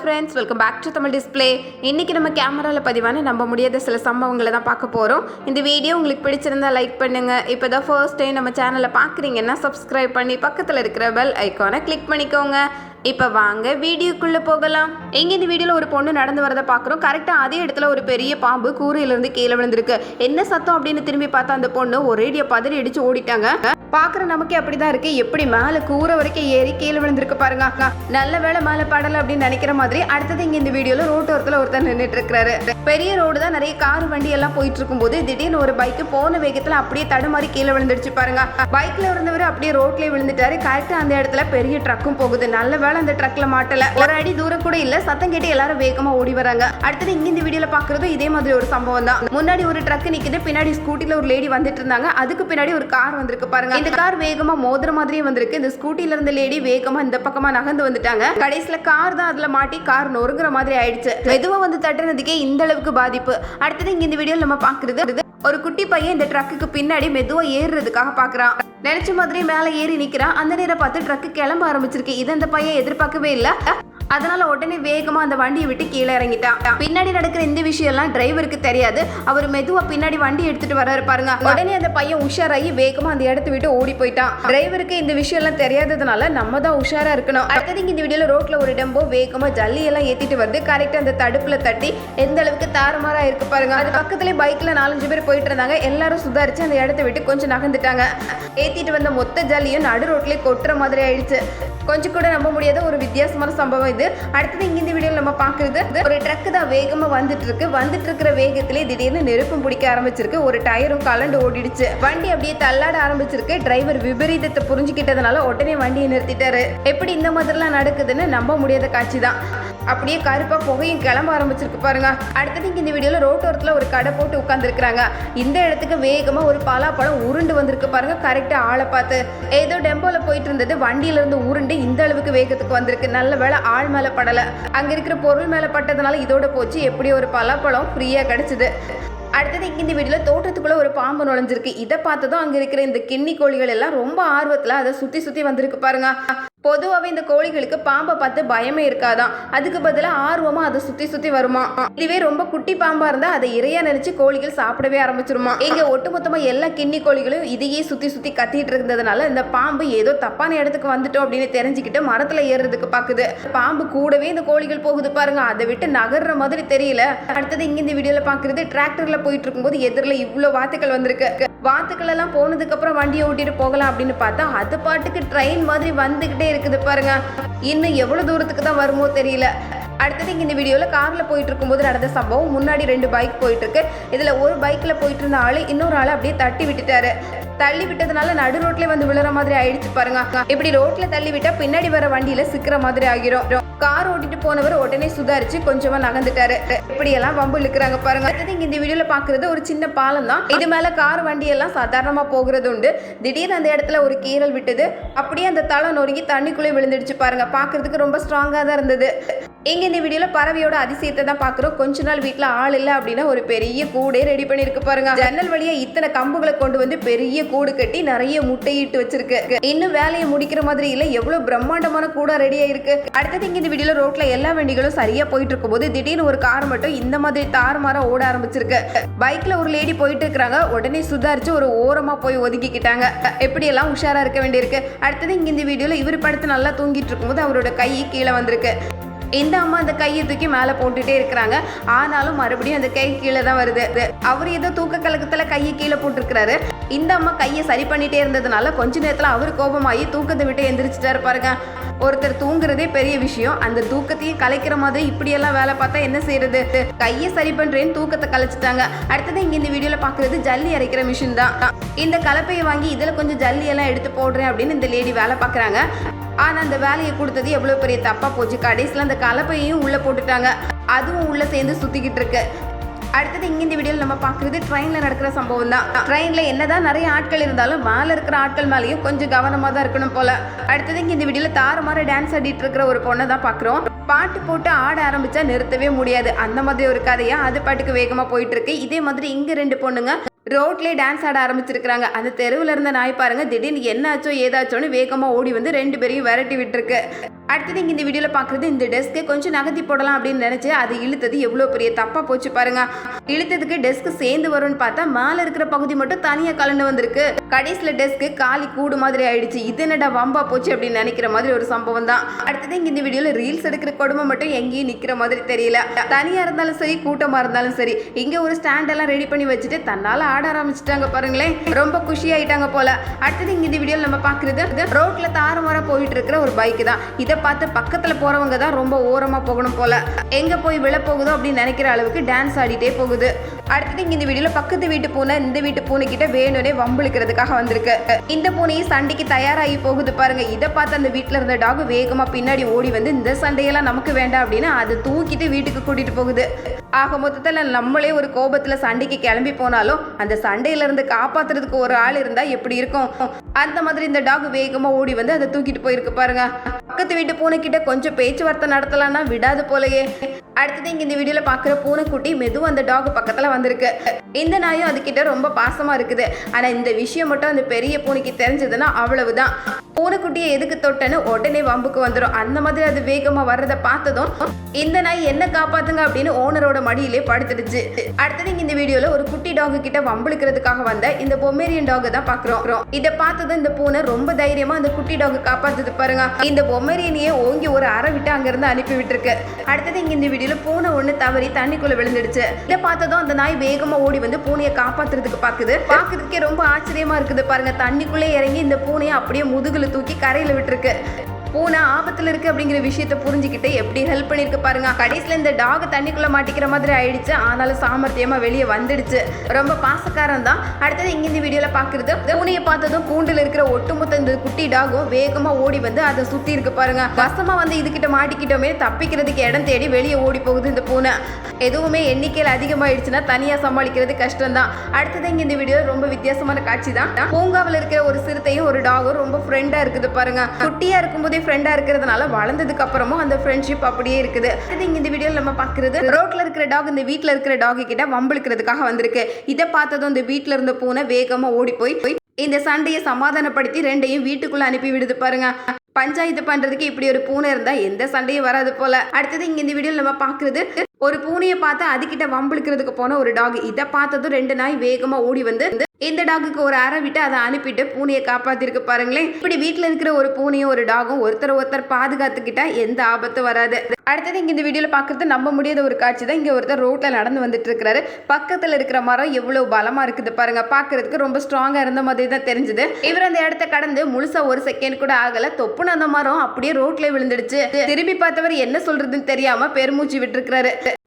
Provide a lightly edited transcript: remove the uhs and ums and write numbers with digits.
Friends, welcome back to Tamil display. இன்றைக்கி நம்ம கேமராவில் பதிவான நம்ப முடியாத சில சம்பவங்களை தான் பார்க்க போகிறோம். இந்த வீடியோ உங்களுக்கு பிடிச்சிருந்தா லைக் பண்ணுங்கள். இப்போ தான் ஃபர்ஸ்ட் டைம் நம்ம சேனலை பார்க்குறீங்கன்னா சப்ஸ்கிரைப் பண்ணி பக்கத்தில் இருக்கிற பெல் ஐக்கானை கிளிக் பண்ணிக்கோங்க. இப்போ வாங்க வீடியோக்குள்ளே போகலாம். எங்கே இந்த வீடியோவில் ஒரு பொண்ணு நடந்து வரதை பார்க்குறோம். கரெக்டாக அதே இடத்துல ஒரு பெரிய பாம்பு கூரையிலேருந்து கீழே விழுந்திருக்கு. என்ன சத்தம் அப்படின்னு திரும்பி பார்த்தா அந்த பொண்ணு ஒரேடியாக பதறி அடித்து ஓடிட்டாங்க. பார்க்குற நமக்கே அப்படி தான் இருக்குது. எப்படி மேலே கூரை வரைக்கும் ஏறி கீழே விழுந்திருக்கு பாருங்க. நல்ல வேலை மேலே படலை அப்படின்னு நினைக்கிற மாதிரி. அடுத்தது இங்கே இந்த வீடியோவில் ரோட்டோரத்தில் ஒருத்தர் நின்றுட்டு இருக்கிறாரு. பெரிய ரோடு தான், நிறைய கார் வண்டி எல்லாம் போயிட்டு இருக்கும்போது திடீர்னு ஒரு பைக்கு போன வேகத்தில் அப்படியே தடுமாறி கீழே விழுந்துடுச்சு பாருங்க. பைக்கில் இருந்தவர் அப்படியே ரோட்லேயே விழுந்துட்டாரு. கரெக்டாக அந்த இடத்துல பெரிய ட்ரக்கும் போகுது. நல்ல வேலை அந்த ட்ரக்ல மாட்டல. ஒரு அடி தூரம் கூட இல்ல. சத்தம் கேட்டு எல்லாரும் வேகமா ஓடி வராங்க. அடுத்தது இங்க இந்த வீடியோல பாக்குறது இதே மாதிரி ஒரு சம்பவம் தான். முன்னாடி ஒரு ட்ரக் நிக்குது, பின்னாடி ஸ்கூட்டில ஒரு லேடி வந்துட்டு இருந்தாங்க. அதுக்கு பின்னாடி ஒரு கார் வந்திருக்கு பாருங்க. இந்த கார் வேகமா மோதுற மாதிரியே வந்திருக்கு. இந்த ஸ்கூட்டில இருந்த லேடி வேகமா இந்த பக்கமா நகர்ந்து வந்துட்டாங்க. கடைசியில கார் தான் அதுல மாட்டி கார் நொறுங்குற மாதிரி ஆயிடுச்சு. மெதுவா வந்து தட்டுனதுக்கே இந்த அளவுக்கு பாதிப்பு. அடுத்தது இங்க இந்த வீடியோல நம்ம பாக்குறது ஒரு குட்டி பையன் இந்த ட்ரக்குக்கு பின்னாடி மெதுவா ஏறுறதுக்காக பாக்குறான். நினைச்ச மாதிரி மேலே ஏறி நிற்கிறான். அந்த நேரம் பார்த்து ட்ரக்கு கிளம்ப ஆரம்பிச்சிருக்கு. இதை அந்த பையன் எதிர்பார்க்கவே இல்லை. அதனால உடனே வேகமா அந்த வண்டியை விட்டு கீழே இறங்கிட்டான். பின்னாடி நடக்கிற இந்த விஷயம் எல்லாம் டிரைவருக்கு தெரியாது. அவர் மெதுவா பின்னாடி வண்டி எடுத்துட்டு வர்றாரு பாருங்க. உடனே அந்த பையன் உஷாராகி வேகமா அந்த இடத்த விட்டு ஓடி போயிட்டான். டிரைவருக்கு இந்த விஷயம் எல்லாம் தெரியாததுனால நம்ம தான் உஷாரா இருக்கணும். அடுத்தது இந்த வீடியோல ரோட்ல ஒரு டெம்போ வேகமா ஜல்லி எல்லாம் ஏத்திட்டு வருது. கரெக்டா அந்த தடுப்புல தட்டி எந்த அளவுக்கு தாறுமாறா இருக்கு பாருங்க. அது பக்கத்துல பைக்ல 4-5 பேர் போயிட்டு இருந்தாங்க. எல்லாரும் சுதாரிச்சு அந்த இடத்த விட்டு கொஞ்சம் நகர்ந்துட்டாங்க. ஏத்திட்டு வந்த மொத்த ஜல்லியும் நடு ரோட்லயே கொட்டுற மாதிரி ஆயிடுச்சு. கொஞ்சம் கூட நம்ப முடியாத ஒரு வித்தியாசமான சம்பவம் இது. அடுத்தது இங்க இந்த வீடியோல நம்ம பாக்குறது ஒரு ட்ரக் தான் வேகமா வந்துட்டு இருக்கிற வேகத்திலே திடீர்னு நெருப்பும் பிடிக்க ஆரம்பிச்சிருக்கு. ஒரு டயரும் கலண்டு ஓடிடுச்சு. வண்டி அப்படியே தள்ளாட ஆரம்பிச்சிருக்கு. டிரைவர் விபரீதத்தை புரிஞ்சுக்கிட்டதுனால உடனே வண்டியை நிறுத்திட்டாரு. எப்படி இந்த மாதிரிலாம் நடக்குதுன்னு நம்ப முடியாத காட்சி தான். அப்படியே கருப்பா புகையும் கிளம்ப ஆரம்பிச்சிருக்கு பாருங்க. அடுத்தது இங்க இந்த வீடியோல ரோட்டோரத்துல ஒரு கடை போட்டு உட்கார்ந்து இருக்கிறாங்க. இந்த இடத்துக்கு வேகமா ஒரு பலாப்பழம் உருண்டு வந்திருக்கு பாருங்க. கரெக்டா ஆளை பார்த்து ஏதோ டெம்போல போயிட்டு இருந்தது, வண்டியில இருந்து உருண்டு இந்த அளவுக்கு வேகத்துக்கு வந்திருக்கு. நல்ல வேலை ஆள் மேல படல. அங்க இருக்கிற பொருள் மேல பட்டதுனால இதோட போச்சு. எப்படி ஒரு பலாப்பழம் ஃப்ரீயா கிடைச்சது. அடுத்தது இங்க இந்த வீடியோல தோட்டத்துக்குள்ள ஒரு பாம்பு நுழைஞ்சிருக்கு. இதை பார்த்ததும் அங்க இருக்கிற இந்த கிண்ணி கோழிகள் எல்லாம் ரொம்ப ஆர்வத்துல அதை சுத்தி வந்திருக்கு பாருங்க. பொதுவாகவே இந்த கோழிகளுக்கு பாம்பை பார்த்து பயமே இருக்காதான். அதுக்கு பதிலாக ஆர்வமாக அதை சுற்றி வருமா. இதுவே ரொம்ப குட்டி பாம்பாக இருந்தால் அதை இறையா நினைச்சு கோழிகள் சாப்பிடவே ஆரம்பிச்சிருமா. இங்கே ஒட்டுமொத்தமாக எல்லா கிண்ணி கோழிகளும் இதையே சுற்றி கத்திட்டு இருந்ததுனால இந்த பாம்பு ஏதோ தப்பான இடத்துக்கு வந்துட்டோம் அப்படின்னு தெரிஞ்சுக்கிட்டு மரத்தில் ஏறுறதுக்கு பார்க்குது. பாம்பு கூடவே இந்த கோழிகள் போகுது பாருங்க. அதை விட்டு நகர்ற மாதிரி தெரியல. அடுத்தது இங்கே இந்த வீடியோவில் பார்க்குறது டிராக்டரில் போயிட்டு இருக்கும்போது எதிரில் இவ்வளோ வாத்துக்கள் வந்திருக்கு. வாத்துக்கள் எல்லாம் போனதுக்கு அப்புறம் வண்டியை ஓட்டிட்டு போகலாம் அப்படின்னு பார்த்தா அது பாட்டுக்கு ட்ரெயின் மாதிரி வந்துகிட்டே இருக்குது பாருங்க. இன்னும் எவ்வளவு தூரத்துக்கு தான் வருமோ தெரியல. அடுத்தது இங்க இந்த வீடியோல கார்ல போயிட்டு இருக்கும்போது நடந்த சம்பவம். முன்னாடி 2 பைக் போயிட்டு இருக்கு. இதுல ஒரு பைக்ல போயிட்டு இருந்த ஆளு இன்னொரு ஆளை அப்படியே தட்டி விட்டுட்டாரு. தள்ளி விட்டதுனால நடு ரோட்ல வந்து விழுற மாதிரி ஆயிடுச்சு பாருங்க. இப்படி ரோட்ல தள்ளி விட்டா பின்னாடி வர வண்டியில சிக்கிற மாதிரி ஆகிரும். கார் ஓட்டிட்டு போனவர் உடனே சுதாரிச்சு கொஞ்சமா நகர்ந்துட்டாரு. இப்படி எல்லாம் வம்பு இழுக்கிறாங்க பாருங்க. அடுத்தது இங்க இந்த வீடியோல பாக்குறது ஒரு சின்ன பாலம் தான். இது மேல கார் வண்டி எல்லாம் சாதாரணமா போகிறது உண்டு. திடீர்னு அந்த இடத்துல ஒரு கீறல் விட்டது. அப்படியே அந்த தளம் நொறுங்கி தண்ணிக்குள்ளே விழுந்துடுச்சு பாருங்க. பாக்குறதுக்கு ரொம்ப ஸ்ட்ராங்கா தான் இருந்தது. இங்க இந்த வீடியோல பறவையோட அதிசயத்தை தான் பாக்குறோம். கொஞ்ச நாள் வீட்டுல ஆள் இல்ல அப்படின்னா ஒரு பெரிய கூடே ரெடி பண்ணிருக்கு பாருங்க. ஜன்னல் வழியா இத்தனை கம்புகளை கொண்டு வந்து பெரிய கூடு கட்டி நிறைய முட்டையிட்டு வச்சிருக்கு. இன்னும் வேலையை முடிக்கிற மாதிரி இல்ல. எவ்வளவு பிரம்மாண்டமான கூடா ரெடியா இருக்கு. அடுத்தது இங்க இந்த வீடியோல ரோட்ல எல்லா வண்டிகளும் சரியா போயிட்டு இருக்கும் போது திடீர்னு ஒரு கார் மட்டும் இந்த மாதிரி தாறுமாறா ஓட ஆரம்பிச்சிருக்கு. பைக்ல ஒரு லேடி போயிட்டு இருக்காங்க. உடனே சுதாரிச்சு ஒரு ஓரமா போய் ஒதுக்கிக்கிட்டாங்க. எப்படி எல்லாம் உஷாரா இருக்க வேண்டியிருக்கு. அடுத்தது இங்க இந்த வீடியோல இவர் படுத்து நல்லா தூங்கிட்டு இருக்கும் போது அவரோட கை கீழே வந்திருக்கு. இந்த அம்மா அந்த கையை தூக்கி மேலே போட்டுட்டே இருக்கிறாங்க. ஆனாலும் மறுபடியும் அந்த கை கீழே தான் வருது. அவர் ஏதோ தூக்க கலக்கத்தில் கையை கீழே போட்டுருக்கிறாரு. இந்த அம்மா கையை சரி பண்ணிட்டே இருந்ததுனால கொஞ்ச நேரத்தில் அவர் கோபமாகி தூக்கத்தை விட்டு எந்திரிச்சிட்டாரு பாருங்க. ஒருத்தர் தூங்குறதே பெரிய விஷயம். அந்த தூக்கத்தையும் கலைக்கிற மாதிரி இப்படியெல்லாம் வேலை பார்த்தா என்ன செய்யறது. கையை சரி பண்றேன்னு தூக்கத்தை கலைச்சிட்டாங்க. அடுத்தது இங்க இந்த வீடியோல பாக்குறது ஜல்லி அரைக்கிற மிஷின் தான். இந்த கலப்பையை வாங்கி இதுல கொஞ்சம் ஜல்லி எல்லாம் எடுத்து போடுறேன் அப்படின்னு இந்த லேடி வேலை பார்க்குறாங்க. ஆனா அந்த வேலையை கொடுத்தது எவ்வளவு பெரிய தப்பா போச்சு. கடைசியில் அந்த கலப்பையையும் உள்ள போட்டுட்டாங்க. அதுவும் உள்ள சேர்ந்து சுத்திக்கிட்டு இருக்கு. அடுத்தது இங்க இந்த வீடியோல நம்ம பாக்குறது ட்ரெயின்ல நடக்கிற சம்பவம் தான். ட்ரெயின்ல என்னதான் நிறைய ஆட்கள் இருந்தாலும் மேல இருக்கிற ஆட்கள் மேலேயும் கொஞ்சம் கவனமா தான் இருக்கணும் போல. அடுத்தது இங்க இந்த வீடியோல தாறுமாற டான்ஸ் ஆடிட்டு இருக்கிற ஒரு பொண்ணை தான் பாக்குறோம். பாட்டு போட்டு ஆட ஆரம்பிச்சா நிறுத்தவே முடியாது. அந்த மாதிரி ஒரு கதையா அது பாட்டுக்கு வேகமா போயிட்டு இருக்கு. இதே மாதிரி இங்க 2 பொண்ணுங்க ரோட்லேயே டான்ஸ் ஆட ஆரம்பிச்சிருக்கிறாங்க. அந்த தெருவில் இருந்த நாய் பாருங்க திடீர்னு என்னாச்சோ ஏதாச்சோன்னு வேகமாக ஓடி வந்து 2 பேரையும் விரட்டி விட்டுருக்கு. அடுத்தது இங்கே இந்த வீடியோவில் பார்க்குறது இந்த டெஸ்க்கை கொஞ்சம் நகர்த்தி போடலாம் அப்படின்னு நினச்சி அது இழுத்தது எவ்வளோ பெரிய தப்பாக போச்சு பாருங்க. இழுத்ததுக்கு டெஸ்க் சேர்ந்து வரும்னு பார்த்தா மேலே இருக்கிற பகுதி மட்டும் தனியாக கலந்து வந்திருக்கு. கடைசியில் டெஸ்க்கு காலி கூடு மாதிரி ஆயிடுச்சு. இது என்னடா வம்பா போச்சு அப்படின்னு நினைக்கிற மாதிரி ஒரு சம்பவம் தான். அடுத்தது இங்கே இந்த வீடியோவில் ரீல்ஸ் எடுக்கிற கொடுமை மட்டும் எங்கேயும் நிற்கிற மாதிரி தெரியல. தனியாக இருந்தாலும் சரி கூட்டமாக இருந்தாலும் சரி இங்கே ஒரு ஸ்டாண்டெல்லாம் ரெடி பண்ணி வச்சுட்டு தன்னால் ஆட ஆரம்பிச்சிட்டாங்க பாருங்களேன். ரொம்ப குஷி ஆயிட்டாங்க போல. அடுத்தது இங்கே இந்த வீடியோவில் நம்ம பார்க்குறது ரோட்ல தாறுமாறா போயிட்டு இருக்கிற ஒரு பைக் தான். இதை பார்த்து பக்கத்தில் போறவங்க தான் ரொம்ப ஓரமாக போகணும் போல. எங்க போய் விழ போகுதோ அப்படின்னு நினைக்கிற அளவுக்கு டான்ஸ் ஆடிட்டே போகுது. அடுத்தது இங்க இந்த வீடியோல பக்கத்து வீட்டு பூனை இந்த வீட்டு பூனை கிட்ட வேணும்னே வம்பிழுக்கிறதுக்காக வந்திருக்கு. இந்த பூனையை சண்டைக்கு தயாராகி போகுது பாருங்க. இதை பார்த்து அந்த வீட்டில் இருந்த டாக் வேகமா பின்னாடி ஓடி வந்து இந்த சண்டையெல்லாம் நமக்கு வேண்டாம் அப்படின்னு அதை தூக்கிட்டு வீட்டுக்கு கூட்டிட்டு போகுது. ஆக மொத்தத்தில் நம்மளே ஒரு கோபத்தில் சண்டைக்கு கிளம்பி போனாலும் அந்த சண்டையில இருந்து காப்பாத்துறதுக்கு ஒரு ஆள் இருந்தா எப்படி இருக்கும்? அந்த மாதிரி இந்த டாக் வேகமா ஓடி வந்து அதை தூக்கிட்டு போயிருக்கு பாருங்க. பக்கத்து வீட்டு பூனை கிட்ட கொஞ்சம் பேச்சுவார்த்தை நடத்தலாம்னா விடாது போலயே. அடுத்தது இங்க இந்த வீடியோல பாக்குற பூனைக்குட்டி மெதுவும் அந்த டாக் பக்கத்துல வந்திருக்கு. இந்த நாயும் அதுகிட்ட ரொம்ப பாசமா இருக்குது. ஆனா இந்த விஷயம் மட்டும் அந்த பெரிய பூனைக்கு தெரிஞ்சதுன்னா அவ்வளவுதான். பூனைக்குட்டியை எதுக்கு தொட்டன்னு உடனே வம்புக்கு வந்துடும். அந்த மாதிரி அது வேகமா வர்றதை பார்த்ததும் இந்த நாய் என்ன காப்பாத்துங்க அப்படின்னு ஓனரோட மடியிலே படுத்துடுச்சு. அடுத்தது இங்க இந்த வீடியோல ஒரு குட்டி டாக் கிட்ட வம்பிழுக்கிறதுக்காக வந்த இந்த பொமேரியன் டாக் தான் பாக்குறோம். இதை பார்த்ததும் இந்த பூனை ரொம்ப தைரியமா அந்த குட்டி டாக் காப்பாத்துது பாருங்க. இந்த பொமேரியனையே ஓங்கி ஒரு அரை விட்டு அங்க இருந்து அனுப்பி விட்டுருக்கு. அடுத்தது இங்க இந்த வீடியோல பூனை ஒண்ணு தவறி தண்ணிக்குள்ள விழுந்துடுச்சு. இதை பார்த்ததும் அந்த நாய் வேகமா ஓடி வந்து பூனையை காப்பாத்துறதுக்கு பாக்குறதுக்கே ரொம்ப ஆச்சரியமா இருக்குது பாருங்க. தண்ணிக்குள்ளே இறங்கி இந்த பூனையை அப்படியே முதுகுல தூக்கி கரையில விட்டுருக்கு. பூனை ஆபத்துல இருக்கு அப்படிங்கிற விஷயத்த புரிஞ்சுக்கிட்டு எப்படி ஹெல்ப் பண்ணிருக்கு பாருங்க. கடைசியில இந்த டாக் தண்ணிக்குள்ள மாட்டிக்கிற மாதிரி ஆயிடுச்சு. ஆனாலும் சாமர்த்தியமா வெளியே வந்துடுச்சு. ரொம்ப பாசக்காரன் தான். அடுத்தது இங்க இந்த வீடியோல பாக்குறது பூனையை பார்த்ததும் கூண்டுல இருக்கிற ஒட்டுமொத்த இந்த குட்டி டாகும் வேகமா ஓடி வந்து அதை சுத்தி இருக்கு பாருங்க. வசமா வந்து இதுகிட்ட மாட்டிக்கிட்டோமே தப்பிக்கிறதுக்கு இடம் தேடி வெளியே ஓடி போகுது இந்த பூனை. எதுவுமே எண்ணிக்கையில் அதிகமாயிடுச்சுன்னா தனியா சமாளிக்கிறது கஷ்டம் தான். அடுத்தது இங்க இந்த வீடியோ ரொம்ப வித்தியாசமான காட்சி தான். பூங்காவில் இருக்கிற ஒரு சிறுத்தையும் ஒரு டாகும் ரொம்ப ஃப்ரெண்டா இருக்குது பாருங்க. குட்டியா இருக்கும்போதே ஃப்ரெண்டா இருக்கிறதுனால வளர்ந்ததுக்கு அப்புறமும் அந்த ஃப்ரெண்ட்ஷிப் அப்படியே இருக்குது. அடுத்து இங்க இந்த வீடியோல நம்ம பாக்குறது ரோட்ல இருக்கிற டாக் இந்த வீட்டுல இருக்கிற டாக் கிட்ட வம்பிழுக்கிறதுக்காக வந்திருக்கு. இதை பார்த்ததும் இந்த வீட்டுல இருந்த பூனை வேகமா ஓடி போய் இந்த சண்டையை சமாதானப்படுத்தி ரெண்டையும் வீட்டுக்குள்ள அனுப்பி விடுது பாருங்க. பஞ்சாயத்து பண்றதுக்கு இப்படி ஒரு பூனை இருந்தா எந்த சண்டையும் வராது போல. அடுத்தது இங்க இந்த வீடியோல நம்ம பாக்குறது ஒரு பூனையை பார்த்து அதுகிட்ட வம்பிழுக்கிறதுக்கு போன ஒரு டாக். இதை பார்த்ததும் ரெண்டு நாய் வேகமா ஓடி வந்து இந்த டாக்குக்கு ஒரு அறை விட்டு அதை அனுப்பிட்டு பூனையை காப்பாத்திருக்கு பாருங்களேன். இப்படி வீட்டுல இருக்கிற ஒரு பூனையும் ஒரு டாகும் ஒருத்தர் பாதுகாத்துக்கிட்டா எந்த ஆபத்தும் வராது. அடுத்தது இங்க இந்த வீடியோல பாக்குறது நம்ப முடியாத ஒரு காட்சி தான். இங்க ஒருத்தர் ரோட்ல நடந்து வந்துட்டு இருக்கிறாரு. பக்கத்துல இருக்கிற மரம் எவ்வளவு பலமா இருக்குது பாருங்க. பாக்குறதுக்கு ரொம்ப ஸ்ட்ராங்கா இருந்த மாதிரி தான் தெரிஞ்சது. இவர் அந்த இடத்த கடந்து முழுசா ஒரு செகண்ட் கூட ஆகல. தொப்புன்னு அந்த மரம் அப்படியே ரோட்ல விழுந்துடுச்சு. திரும்பி பார்த்தவர் என்ன சொல்றதுன்னு தெரியாம பெருமூச்சு விட்டு இருக்கிறாரு.